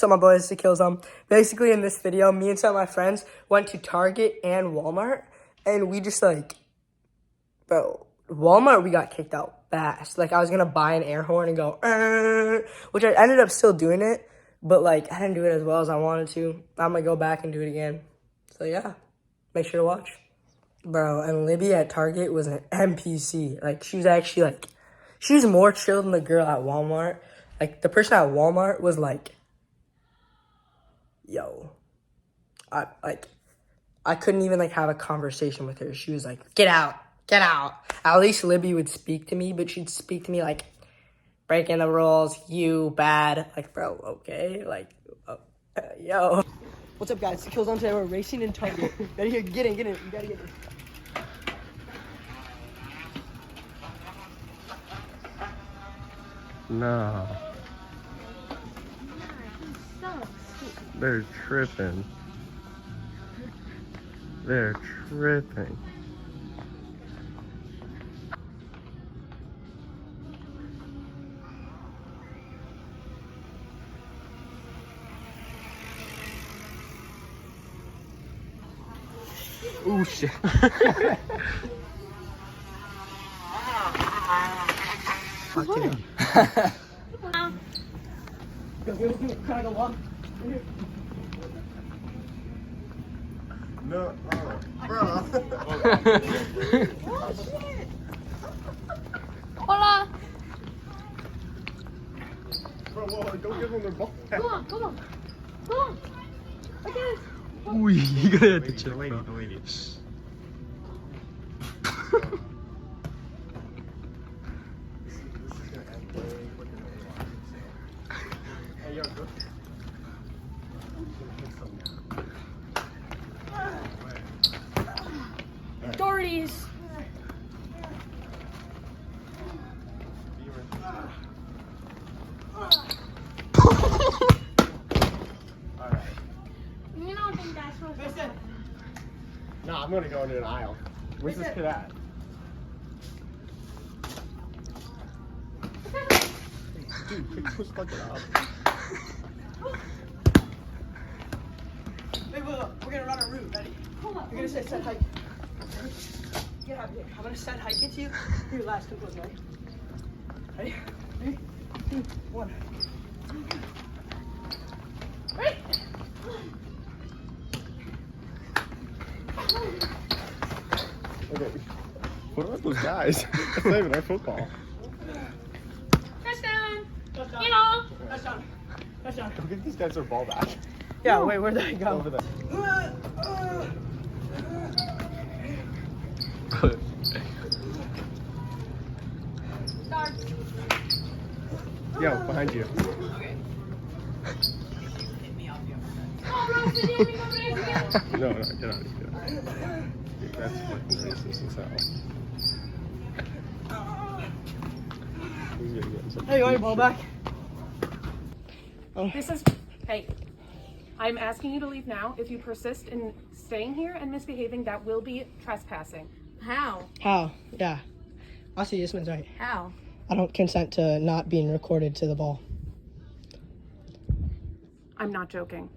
So my boys, to kill them. Basically, in this video, me and some of my friends went to Target and Walmart, and we just like, bro, Walmart, we got kicked out fast. Like, I was gonna buy an Airhorn and go, which I ended up still doing it, but like, I didn't do it as well as I wanted to. I'm gonna go back and do it again. So yeah, make sure to watch. Bro, and Libby at Target was an NPC. Like, she was actually like, she was more chill than the girl at Walmart. Like, the person at Walmart was like, yo, I couldn't even like have a conversation with her. She was like, get out. At least Libby would speak to me, but she'd speak to me like, breaking the rules, you bad. Like, bro, okay, like, yo. What's up, guys? It's Killzone. Today we're racing in Target. Get in. You gotta get in. No. They're tripping. Oh shit. Can I go walk? No, bro. Oh, shit. Hola. Bro, whoa, don't give them their ball back. Come on. Okay. Ooh, you gotta have to chill. The lady. Hey, yo, go. Doherty's. You don't think that's what it's like? No, I'm gonna go into an aisle. Where's this kid at? Dude, pick this bucket up. Hey, look, we're gonna run a route. Ready? Hold up. You're gonna say set height. Get out of here. I'm gonna set height at you. Your last two goes, ready? Ready? 3, 2, 1. Ready? Okay. What about those guys? That's not even our football. Touchdown. You know. Touchdown. Go get these guys their ball back. Yeah, wait, where'd they go? Over there. Start. Yo, behind you. Oh, Rose, did you go race again? No, get out. Dude, that's fucking racist as hell. He's gonna get some Hey, you want your ball back? This is, hey, I'm asking you to leave now. If you persist in staying here and misbehaving, that will be trespassing. How? How? Yeah. I'll see, this one's right. How? I don't consent to not being recorded to the ball. I'm not joking.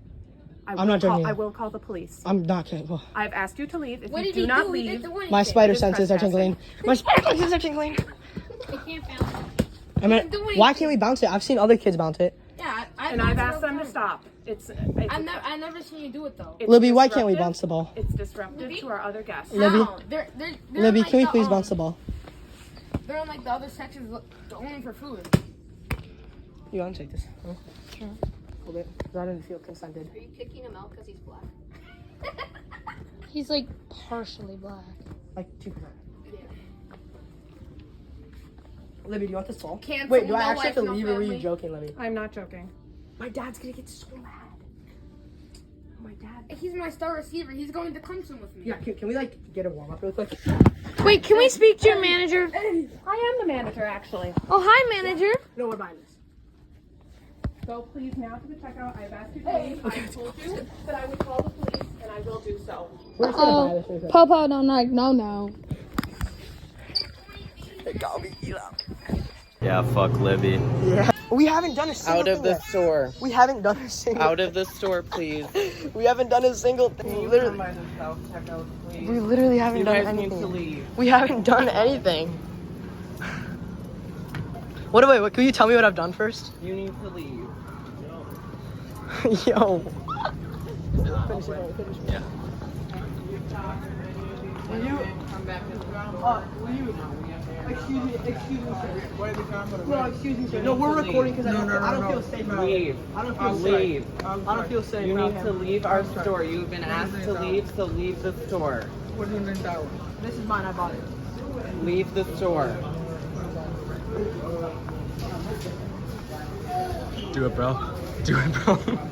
I'm not joking. I will call the police. I'm not kidding. Well, I've asked you to leave. If What you did he do not do? He leave, didn't do anything. my spider It is senses are tingling. My spider senses are tingling. They can't bounce. I mean, do anything. why can't we bounce it? I've seen other kids bounce it. Yeah, and I've asked them to stop. I never seen you do it though. It's Libby, why can't we disruptive. bounce the ball? It's disruptive Libby? to our other guests. Libby? How? They're Libby, like can we the, please bounce the ball? They're in like the other sections only for food. You want to take this? Huh? Sure. Hold it. 'Cause I didn't feel consented. Are you kicking him out because he's black? He's like partially black. Like 2%. Libby, do you want this ball? Cancel Wait, do I no actually have to wife, no leave or were you family. joking, Libby? I'm not joking. My dad's gonna get so mad. My dad. He's my star receiver. He's going to Clemson with me. Yeah, can we like get a warm up real quick? Wait, can we speak to your manager? I am the manager, actually. Oh, hi, manager. No, we're buying this. Go please now to the checkout. I've asked you to leave. I told you that I would call the police, and I will do so. We're just gonna buy this real quick. Popo don't like no. It got me, Yeah, fuck Libby. Yeah. We haven't done a single Out of thing the yet. store. We haven't done a single Out of the store, please. We haven't done a single thing. Literally, we literally haven't You done guys need anything. to leave. We haven't done anything. What, can you tell me what I've done first? You need to leave. Yo. Excuse me, sir. No, excuse me, sir. No, we're recording because I don't feel safe around him. Leave. I don't feel Leave. safe. I don't feel safe You around need him. to leave our store. You've been asked to leave, so leave the store. This is mine, I bought it. Leave the store. Do it, bro. Do it, bro.